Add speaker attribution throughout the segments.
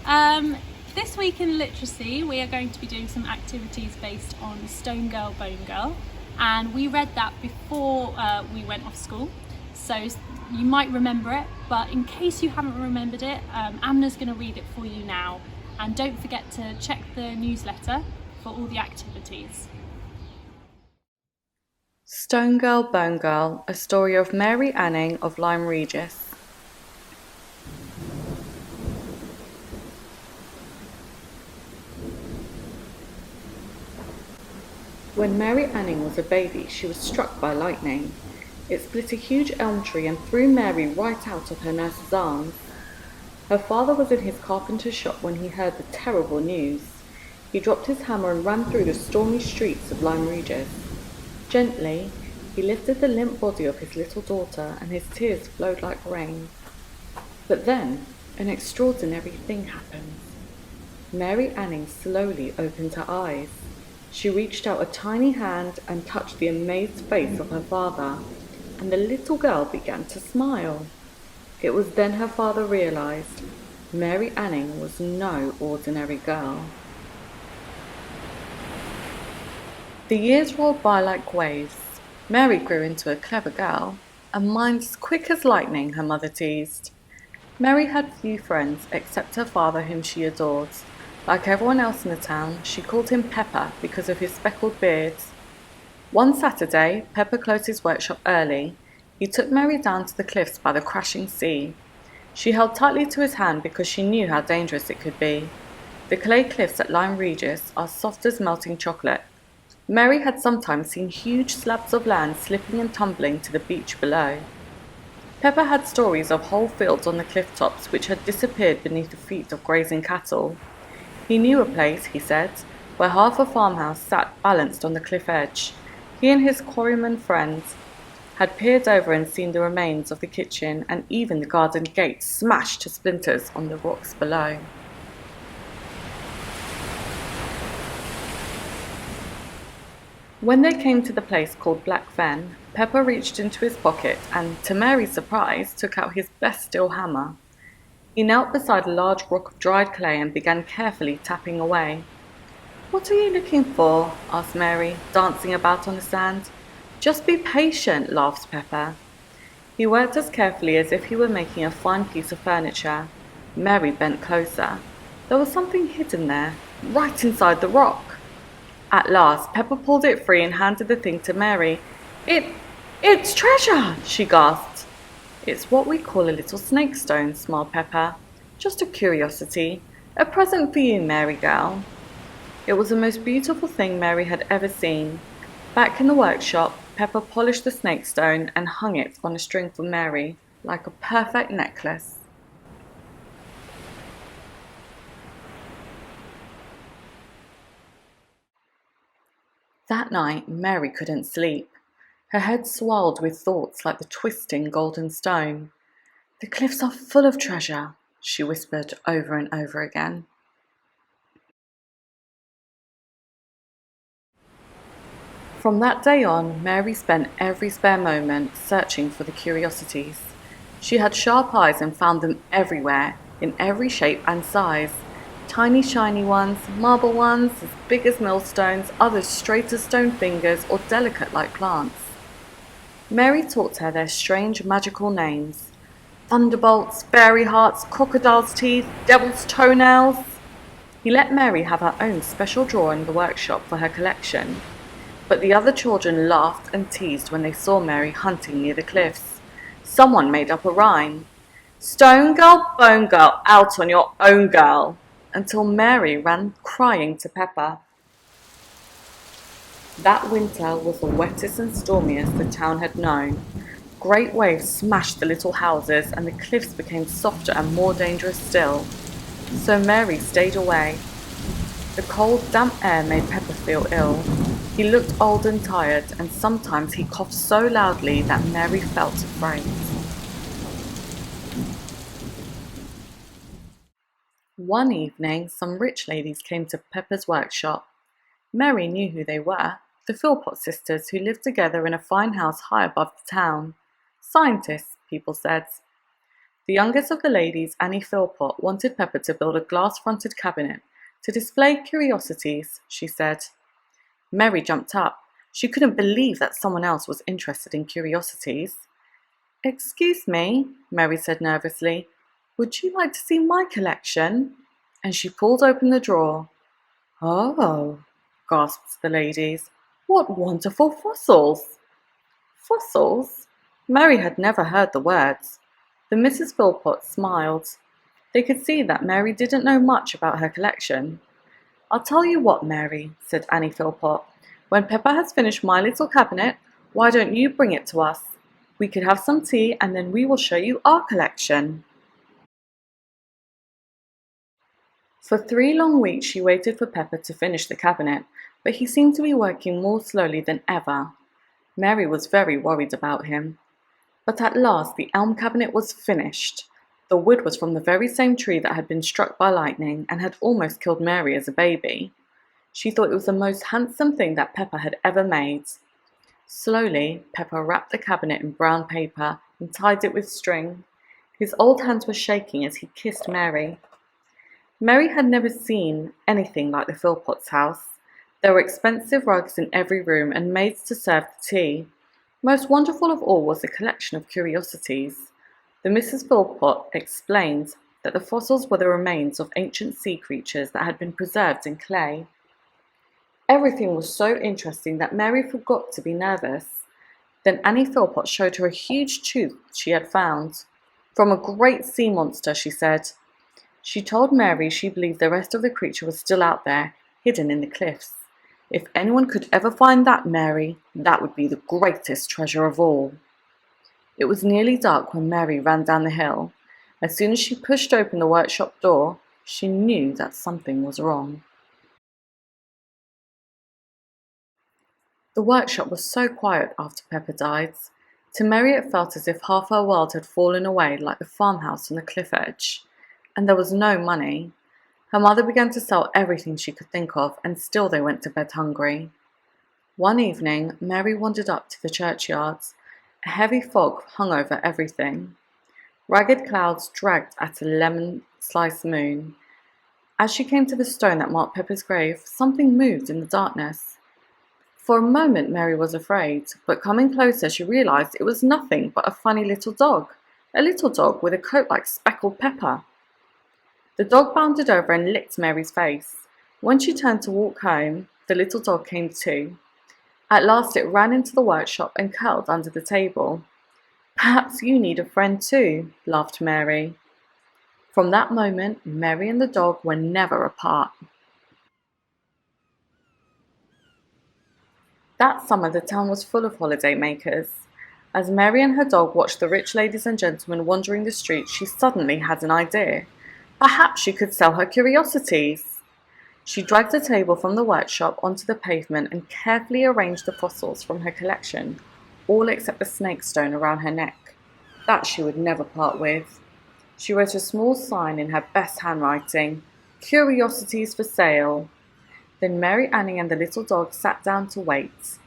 Speaker 1: Um, this week in literacy, we are going to be doing some activities based on Stone Girl, Bone Girl, and we read that before we went off school, so you might remember it, but in case you haven't remembered it, Amna's going to read it for you now, and don't forget to check the newsletter for all the activities.
Speaker 2: Stone Girl, Bone Girl, a story of Mary Anning of Lyme Regis. When Mary Anning was a baby, she was struck by lightning. It split a huge elm tree and threw Mary right out of her nurse's arms. Her father was in his carpenter's shop when he heard the terrible news. He dropped his hammer and ran through the stormy streets of Lyme Regis. Gently, he lifted the limp body of his little daughter, and his tears flowed like rain. But then, an extraordinary thing happened. Mary Anning slowly opened her eyes. She reached out a tiny hand and touched the amazed face of her father, and the little girl began to smile. It was then her father realized Mary Anning was no ordinary girl. The years rolled by like waves. Mary grew into a clever girl, a mind as quick as lightning, her mother teased. Mary had few friends except her father, whom she adored. Like everyone else in the town, she called him Pepper because of his speckled beard. One Saturday, Pepper closed his workshop early. He took Mary down to the cliffs by the crashing sea. She held tightly to his hand because she knew how dangerous it could be. The clay cliffs at Lyme Regis are soft as melting chocolate. Mary had sometimes seen huge slabs of land slipping and tumbling to the beach below. Pepper had stories of whole fields on the cliff tops which had disappeared beneath the feet of grazing cattle. He knew a place, he said, where half a farmhouse sat balanced on the cliff edge. He and his quarryman friends had peered over and seen the remains of the kitchen and even the garden gate smashed to splinters on the rocks below. When they came to the place called Black Fen, Pepper reached into his pocket and, to Mary's surprise, took out his best steel hammer. He knelt beside a large rock of dried clay and began carefully tapping away. "What are you looking for?" asked Mary, dancing about on the sand. "Just be patient," laughed Pepper. He worked as carefully as if he were making a fine piece of furniture. Mary bent closer. There was something hidden there, right inside the rock. At last, Pepper pulled it free and handed the thing to Mary. It's treasure!" she gasped. "It's what we call a little snake stone," smiled Pepper. "Just a curiosity. A present for you, Mary girl." It was the most beautiful thing Mary had ever seen. Back in the workshop, Pepper polished the snake stone and hung it on a string for Mary, like a perfect necklace. That night, Mary couldn't sleep. Her head swirled with thoughts like the twisting golden stone. "The cliffs are full of treasure," she whispered over and over again. From that day on, Mary spent every spare moment searching for the curiosities. She had sharp eyes and found them everywhere, in every shape and size. Tiny shiny ones, marble ones as big as millstones, others straight as stone fingers or delicate like plants. Mary taught her their strange magical names: thunderbolts, fairy hearts, crocodile's teeth, devil's toenails. He let Mary have her own special drawer in the workshop for her collection. But the other children laughed and teased when they saw Mary hunting near the cliffs. Someone made up a rhyme: "Stone girl, bone girl, out on your own, girl," until Mary ran crying to Pepper. That winter was the wettest and stormiest the town had known. Great waves smashed the little houses, and the cliffs became softer and more dangerous still. So Mary stayed away. The cold, damp air made Pepper feel ill. He looked old and tired, and sometimes he coughed so loudly that Mary felt afraid. One evening, some rich ladies came to Pepper's workshop. Mary knew who they were, the Philpott sisters who lived together in a fine house high above the town. Scientists, people said. The youngest of the ladies, Annie Philpott, wanted Pepper to build a glass-fronted cabinet to display curiosities, she said. Mary jumped up. She couldn't believe that someone else was interested in curiosities. "Excuse me," Mary said nervously. "Would you like to see my collection?" And she pulled open the drawer. "Oh," gasped the ladies. "What wonderful fossils!" Fossils? Mary had never heard the words. The Mrs. Philpott smiled. They could see that Mary didn't know much about her collection. "I'll tell you what, Mary," said Annie Philpott. "When Pepper has finished my little cabinet, why don't you bring it to us? We could have some tea and then we will show you our collection." For 3 long weeks she waited for Pepper to finish the cabinet, but he seemed to be working more slowly than ever. Mary was very worried about him. But at last the elm cabinet was finished. The wood was from the very same tree that had been struck by lightning and had almost killed Mary as a baby. She thought it was the most handsome thing that Pepper had ever made. Slowly, Pepper wrapped the cabinet in brown paper and tied it with string. His old hands were shaking as he kissed Mary. Mary had never seen anything like the Philpotts' house. There were expensive rugs in every room and maids to serve the tea. Most wonderful of all was the collection of curiosities. The Mrs. Philpott explained that the fossils were the remains of ancient sea creatures that had been preserved in clay. Everything was so interesting that Mary forgot to be nervous. Then Annie Philpott showed her a huge tooth she had found. "From a great sea monster," she said. She told Mary she believed the rest of the creature was still out there, hidden in the cliffs. "If anyone could ever find that, Mary, that would be the greatest treasure of all." It was nearly dark when Mary ran down the hill. As soon as she pushed open the workshop door, she knew that something was wrong. The workshop was so quiet after Pepper died. To Mary it felt as if half her world had fallen away like the farmhouse on the cliff edge. And there was no money. Her mother began to sell everything she could think of, and still they went to bed hungry. One evening, Mary wandered up to the churchyard. A heavy fog hung over everything. Ragged clouds dragged at a lemon-sliced moon. As she came to the stone that marked Pepper's grave, something moved in the darkness. For a moment Mary was afraid, but coming closer she realized it was nothing but a funny little dog with a coat like speckled pepper. The dog bounded over and licked Mary's face. When she turned to walk home, the little dog came too. At last it ran into the workshop and curled under the table. "Perhaps you need a friend too," laughed Mary. From that moment, Mary and the dog were never apart. That summer the town was full of holiday makers. As Mary and her dog watched the rich ladies and gentlemen wandering the streets, she suddenly had an idea. Perhaps she could sell her curiosities. She dragged a table from the workshop onto the pavement and carefully arranged the fossils from her collection, all except the snake stone around her neck. That she would never part with. She wrote a small sign in her best handwriting, "Curiosities for sale." Then Mary Annie and the little dog sat down to wait.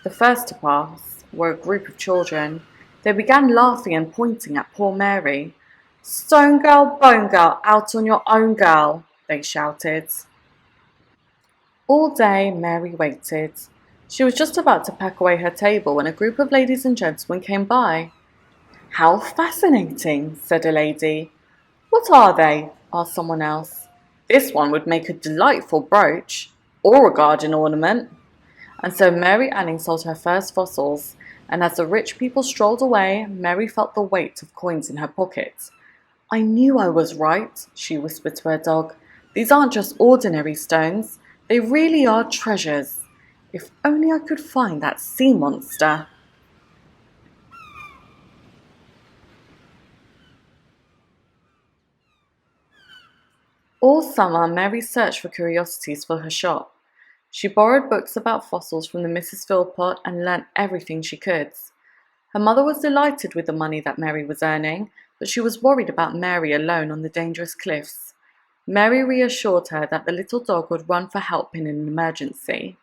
Speaker 2: The first to pass were a group of children. They began laughing and pointing at poor Mary. "Stone girl, bone girl, out on your own, girl," they shouted. All day Mary waited. She was just about to pack away her table when a group of ladies and gentlemen came by. "How fascinating," said a lady. "What are they?" asked someone else. "This one would make a delightful brooch, or a garden ornament." And so Mary Anning sold her first fossils, and as the rich people strolled away, Mary felt the weight of coins in her pocket. "I knew I was right," she whispered to her dog. "These aren't just ordinary stones. They really are treasures. If only I could find that sea monster." All summer, Mary searched for curiosities for her shop. She borrowed books about fossils from the Mrs. Philpott and learnt everything she could. Her mother was delighted with the money that Mary was earning, but she was worried about Mary alone on the dangerous cliffs. Mary reassured her that the little dog would run for help in an emergency.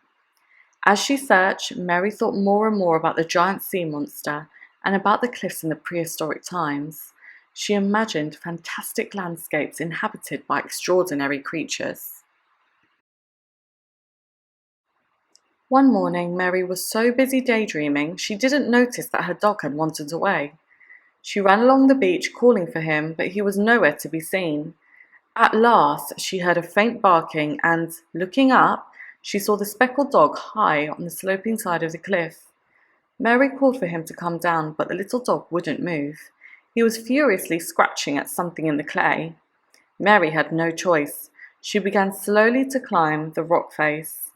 Speaker 2: As she searched, Mary thought more and more about the giant sea monster and about the cliffs in the prehistoric times. She imagined fantastic landscapes inhabited by extraordinary creatures. One morning, Mary was so busy daydreaming she didn't notice that her dog had wandered away. She ran along the beach calling for him, but he was nowhere to be seen. At last, she heard a faint barking and, looking up, she saw the speckled dog high on the sloping side of the cliff. Mary called for him to come down, but the little dog wouldn't move. He was furiously scratching at something in the clay. Mary had no choice. She began slowly to climb the rock face.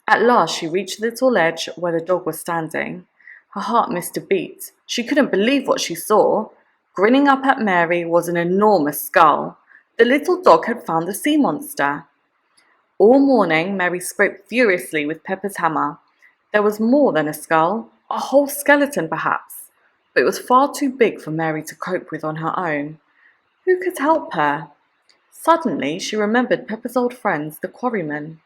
Speaker 2: At last, she reached the little ledge where the dog was standing. Her heart missed a beat. She couldn't believe what she saw. Grinning up at Mary was an enormous skull. The little dog had found the sea monster. All morning, Mary scraped furiously with Pepper's hammer. There was more than a skull, a whole skeleton perhaps, but it was far too big for Mary to cope with on her own. Who could help her? Suddenly, she remembered Pepper's old friends, the quarrymen.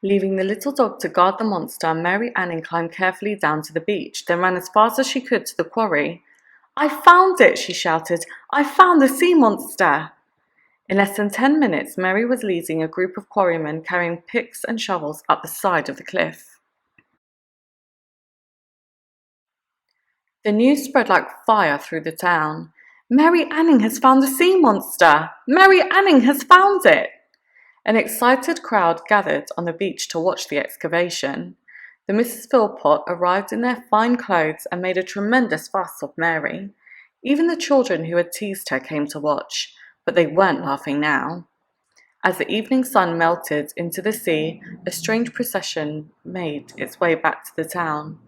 Speaker 2: Leaving the little dog to guard the monster, Mary Anning climbed carefully down to the beach, then ran as fast as she could to the quarry. "I found it!" she shouted. "I found the sea monster!" In less than 10 minutes, Mary was leading a group of quarrymen carrying picks and shovels up the side of the cliff. The news spread like fire through the town. "Mary Anning has found the sea monster! Mary Anning has found it!" An excited crowd gathered on the beach to watch the excavation. The Mrs. Philpott arrived in their fine clothes and made a tremendous fuss of Mary. Even the children who had teased her came to watch, but they weren't laughing now. As the evening sun melted into the sea, a strange procession made its way back to the town.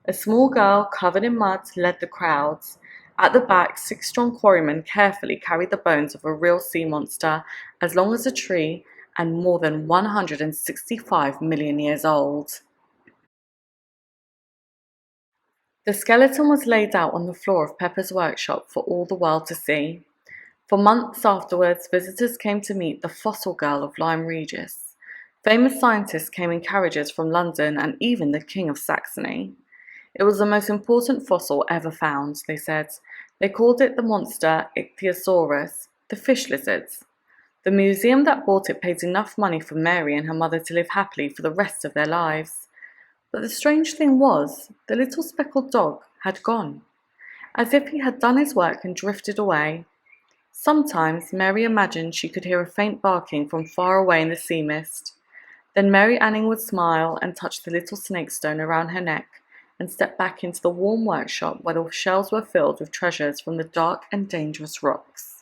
Speaker 2: A small girl covered in mud led the crowds. At the back, 6 strong quarrymen carefully carried the bones of a real sea monster as long as a tree and more than 165 million years old. The skeleton was laid out on the floor of Pepper's workshop for all the world to see. For months afterwards, visitors came to meet the fossil girl of Lyme Regis. Famous scientists came in carriages from London and even the King of Saxony. It was the most important fossil ever found, they said. They called it the monster Ichthyosaurus, the fish lizards. The museum that bought it paid enough money for Mary and her mother to live happily for the rest of their lives. But the strange thing was, the little speckled dog had gone, as if he had done his work and drifted away. Sometimes Mary imagined she could hear a faint barking from far away in the sea mist. Then Mary Anning would smile and touch the little snake stone around her neck and step back into the warm workshop where the shelves were filled with treasures from the dark and dangerous rocks.